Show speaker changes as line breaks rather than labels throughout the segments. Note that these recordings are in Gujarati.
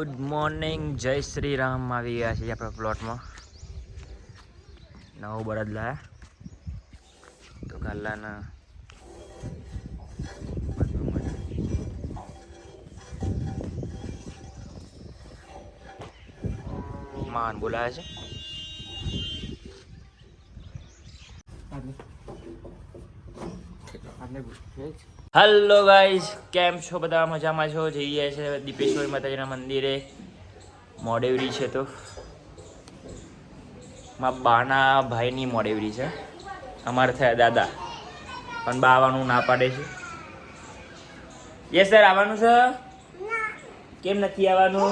ગુડ મોર્નિંગ, જય શ્રી રામ. આવી ગયા છીએ આપણા પ્લોટમાં. નવો બળદ લાયા તો કાલાના માન બોલાવે છે. હેલો ગાઈઝ, કેમ છો બધા? મજામાં છો? જઈએ છે દીપેશ્વરી માતાજીના મંદિરે. મોડેવરી છે તો મારા બાના ભાઈની મોડેવરી છે. અમારે થયા દાદા, પણ બા આવવાનું ના પાડે છે. યસ સર, આવવાનું છે. કેમ નથી આવવાનું?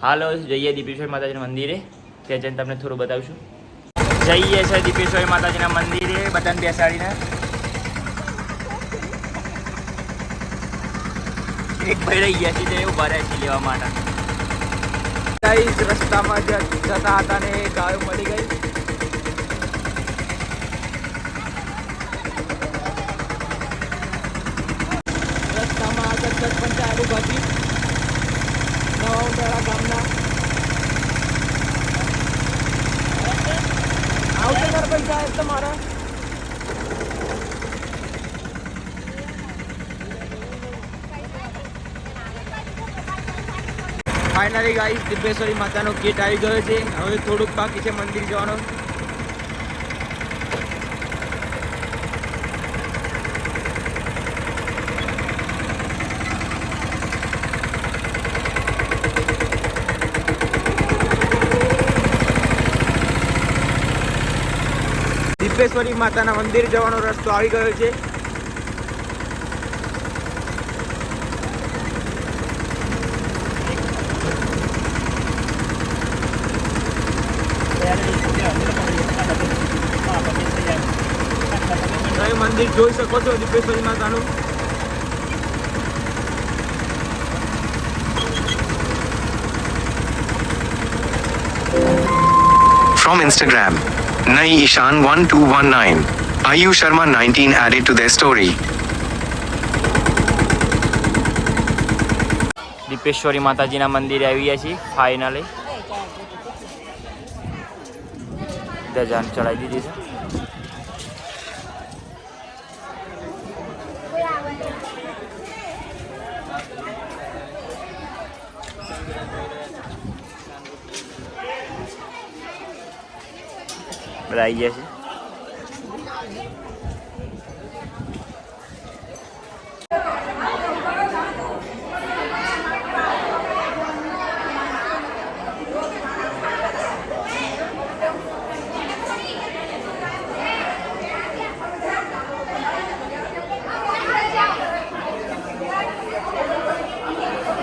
હાલો, જઈએ દીપેશ્વરી માતાજીના મંદિરે. ત્યાં જઈને તમને થોડું બતાવશું. જઈએ છે દીપેશ્વરી માતાજીના મંદિરે બધાને બેસાડીને. એક ભાઈ રહી ગયા છે, ઉભા રહ્યા છે લેવા માટે. રસ્તામાં જતા હતા ને ગાયો મળી ગઈ. રસ્તામાં આગળ સરપંચ આવ્યું બાકી નવા ઉંડાળા ગામના આવશે સરપંચ સાહેબ તમારા. ફાઇનલી ગાઈસ, દીપેશ્વરી માતાનો ગેટ આવી ગયો છે. હવે થોડુંક બાકી છે મંદિર જવાનો. દીપેશ્વરી માતાના મંદિર જવાનો રસ્તો આવી ગયો છે. મંદિર જોઈ શકો છો દીપેશ્વરી માતાનું.
From Instagram, Nai Ishan 1219, Ayu Sharma 19 added to their story.
Deepeshwari માતાજીના મંદિરે આવી ગયા છીએ ફાઇનલી. ધજાન ચડાવી દીધી છે. બધા આવી ગયા છે.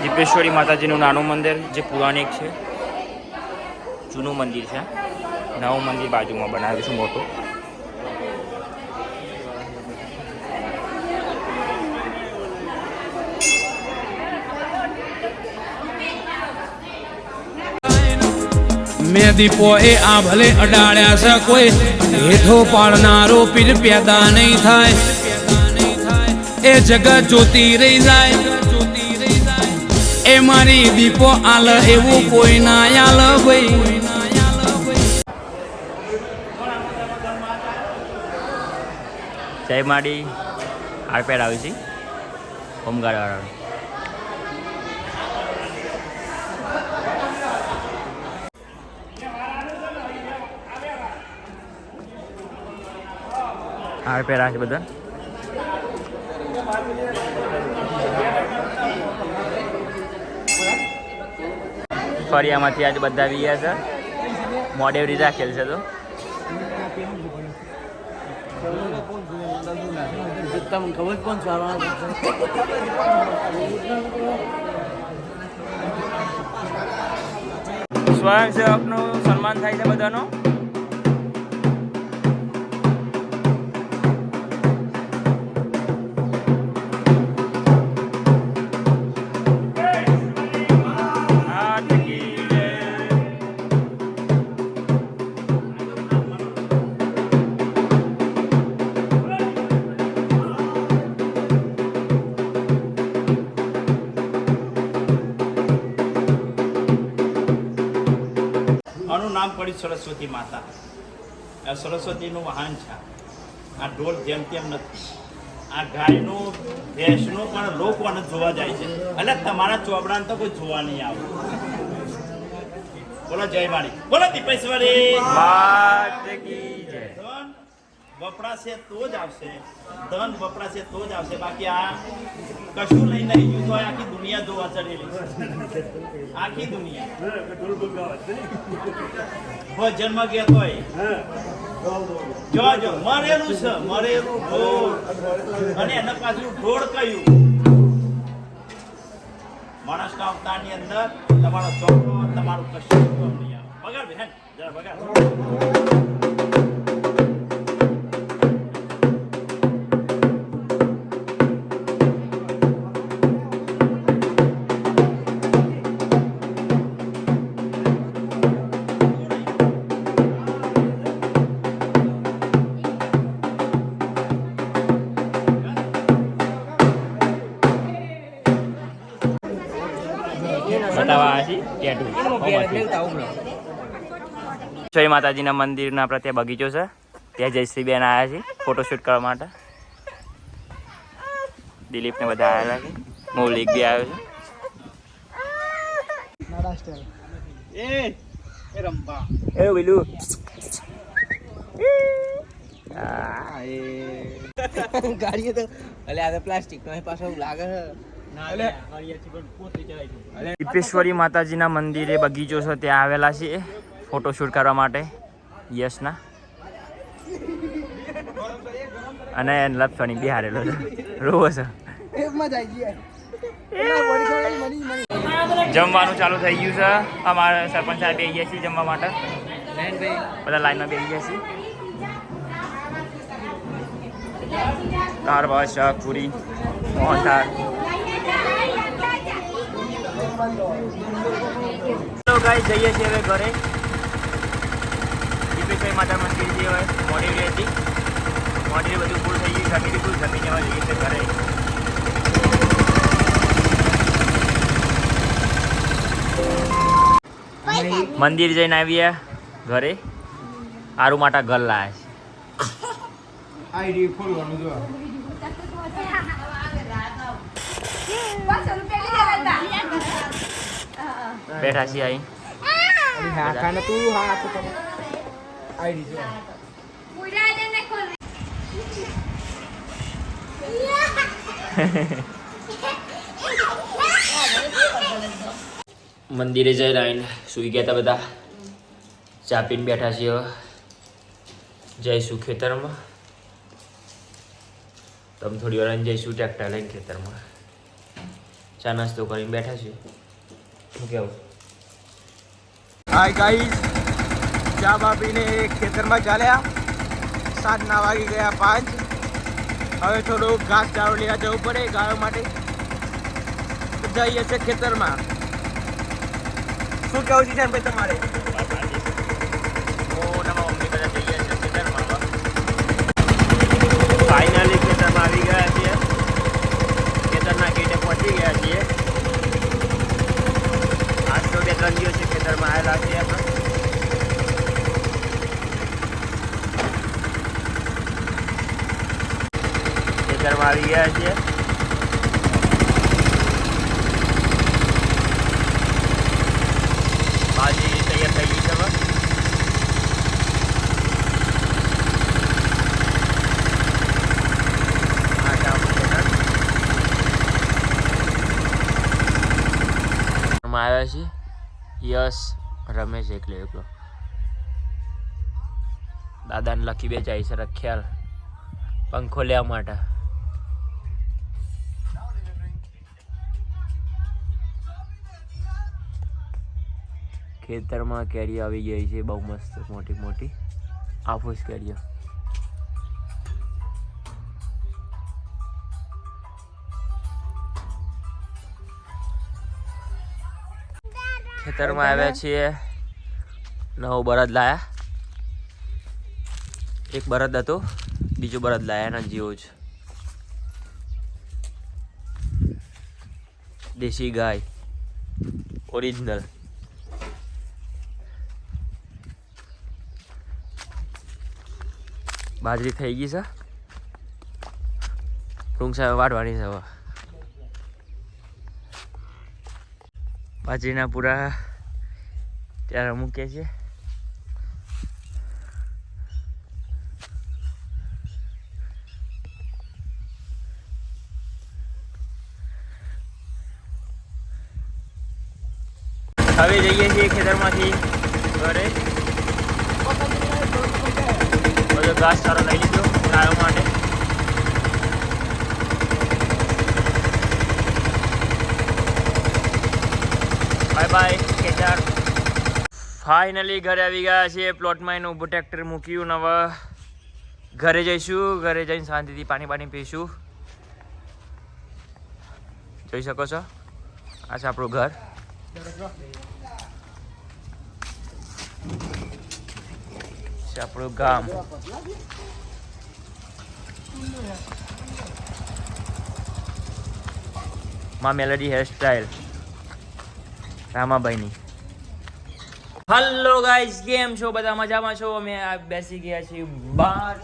દીપેશ્વરી માતાજીનું નાનું મંદિર જે પૌરાણિક છે, જૂનું મંદિર છે. નવું મંદિર બાજુમાં બનાવ્યું છે મોટું.
મેં દીપો એ આ ભલે અડાડ્યા છે, કોઈ હેઠો પાડનારો પીર પેદા નહીં થાય. એ જગત જોતી રહી જાય. એ મારી દીપો આલ એવું કોઈ ના આલ ભાઈ.
જય માડી આરપેડ આવી છે હોમગાર્ડ વાળા. આરપેડ આ છે બધા. ફરિયામાંથી આજે બધા આવી ગયા છે. મોડેવરી રાખેલ છે તો સ્વયંસેવકનું સન્માન થાય છે બધાનો.
નામ પડ્યું સરસ્વતી માતા. આ સરસ્વતીનું વાહન છે. આ ઢોલ જેમ તેમ નથી. આ ગાયનું ભેંસનું પણ લોકોને જોવા જાય છે. એટલે તમારા ચોપડાને તો કોઈ જોવા નહીં આવે. બોલો જય માળી, બોલો દીપેશ્વરી. ધન વપરાશે તો જ આવશે, ધન વપરાશે તો જ આવશે. બાકી આ કશું લઈને નહીં ગયું તો આખી દુનિયા જોવા ચડેલી છે. આખી દુનિયા ભજનમાં ગયા તોય જો મરેલું છે, મરેલું ઢોળ. અને એના પાછું ઢોળ કયું માણસના અવતારની અંદર તમારો ચોપડો તમારું કશું નહીં આવે. બગાડ બેન જરા બગાડ.
જય માતાજીના મંદિરના આપણે ત્યાં બગીચો છે, ત્યાં જયશ્રીબેન આવ્યા છે ફોટોશૂટ કરવા માટે. દિલીપને બધા આવેલા છે, મૌલિક બી આવ્યો છે. એ બીલું
ગાડીએ તો અલે આ તો પ્લાસ્ટિક નો પાછો લાગે છે.
દીપેશ્વરી માતાજીના મંદિરે બગીચો છે, ત્યાં આવેલા છીએ ફોટોશૂટ કરવા માટે યશના. અને લપસણી બિહારેલો છે, રોવો છે. જમવાનું ચાલુ થઈ ગયું છે. અમારા સરપંચ સાહેબ બેસી ગયા છીએ જમવા માટે. બધા લાઈનમાં બેસી ગયા છીએ. દાળ ભાત શાક પૂરી મોહનથાળ. ચલો ગાઈસ જઈએ છીએ હવે ઘરે. દીપેશ્વરી માતા મંદિર જે હોય મોડેલી હતી, મોડેલી બધું ફૂલ થઈ ગયું. જમીન ફૂલ જમીન એવા જઈએ છીએ ઘરે. મંદિર જઈને આવીએ ઘરે. આરું માટે ઘર લાયા છે.
આઈડી ખોલવાનું જો
બેઠા છીએ અહીં.
હા ખાને તું હા તો આઈડી જો
મંદિરે જઈને આવીને સૂઈ ગયા હતા બધા. ચા પીને બેઠા છીએ. જઈશું ખેતરમાં. તમે થોડી વાર જઈશું ટ્રેક્ટર લઈને ખેતરમાં. ચા નાસ્તો કરીને બેઠા છીએ. શું કેવું?
હાય ગાઈસ, ચા બાપીને ખેતરમાં ચાલ્યા. 7 વાગી ગયા 5. હવે થોડું ઘાસ ચારો લેવા જવું પડે ગાયો માટે. જઈએ છે ખેતરમાં. શું કેવું છે ભાઈ તમારે?
ફાઇનલી ખેતરમાં આવી ગયા છીએ. ખેતરના ગેટે પહોંચી ગયા છીએ. આજ તો 2-3 દિવસથી ખેતરમાં આવેલા છીએ આપણે. ખેતરમાં આવી ગયા છીએ. ભાજી તૈયાર થઈ ગઈ છે હવે. આવ્યા છીએ યશ રમેશ એકલો. દાદાને લખી બે જાય છે રખ્યાલ પંખો લેવા માટે. ખેતરમાં કેરીઓ આવી ગઈ છે બહુ મસ્ત મોટી મોટી આફૂસ કેરીઓ. ખેતરમાં આવ્યા છીએ. નવો બળદ લાયા. એક બળદ હતો, બીજો બળદ લાયા એના જેવો જ દેશી ગાય ઓરિજિનલ. બાજરી થઈ ગઈ છે, ટૂંક સમય વાઢવાની છે. હવે બાજરીના પૂરા ત્યારે મૂકીએ છીએ. હવે જઈએ છીએ ખેતરમાંથી ઘરે. બધો ઘાસ સારો લઈ લીધો ગાયો માટે. બાય બાય ખેતર. ફાઇનલી ઘરે આવી ગયા છીએ. પ્લોટમાં એનું ઊભું ટ્રેક્ટર મૂક્યું ને હવે ઘરે જઈશું. ઘરે જઈને શાંતિથી પાણી પીશું. જોઈ શકો છો આ છે આપણું ઘર. છે આપણું ગામ. માં મેલડી હેરસ્ટાઈલ રામાભાઈની. હલો ગાઈસ, કેમ છો બધા? મજામાં છો? અમે આ બેસી ગયા છીએ બહાર.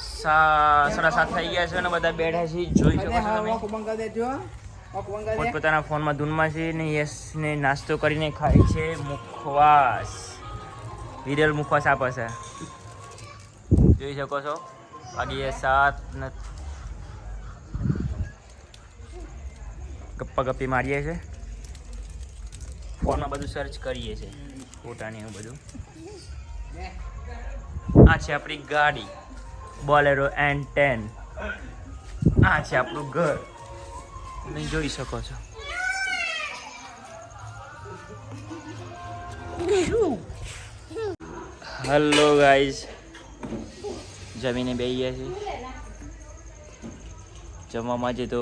7:30 થઈ ગયા છે અને બધા બેઠા છીએ. જોઈ શકો છો તમે પોતપોતાના ફોનમાં ધૂનમાં છે ને. યશને નાસ્તો કરીને ખાય છે મુખવાસ. વિરલ મુખવાસ આપે છે. જોઈ શકો છો વાગીએ 7. ગપ્પા ગપ્પી મારીએ છીએ. ફોનમાં બધું સર્ચ કરીએ છીએ, ફોટાને એવું બધું. આ છે આપણી ગાડી બોલેરો N10. આ છે આપણું ઘર, તમે જોઈ શકો છો. હલો ગાઈઝ, જમીને બેસી ગયા છીએ. જમવામાં જે તો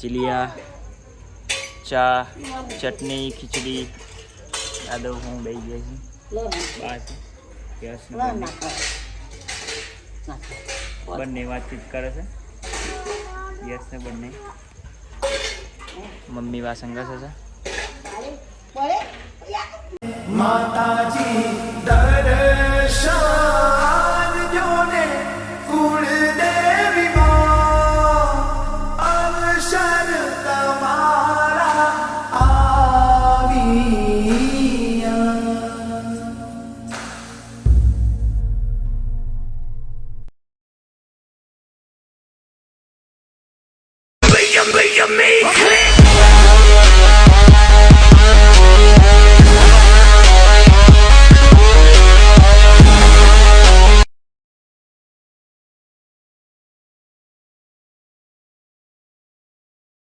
ચીલિયા, ચા, ચટણી, ખીચડી, આદો હું બેસી ગયા છીએ. બંને વાતચીત કરે છે. યસ ને બંને મમ્મી વાસણ ઘસે છે.
માતાજી દર્શન જોને કુળદેવી માં અવસર તમારા આવ્યા. Brilliant, brilliant, make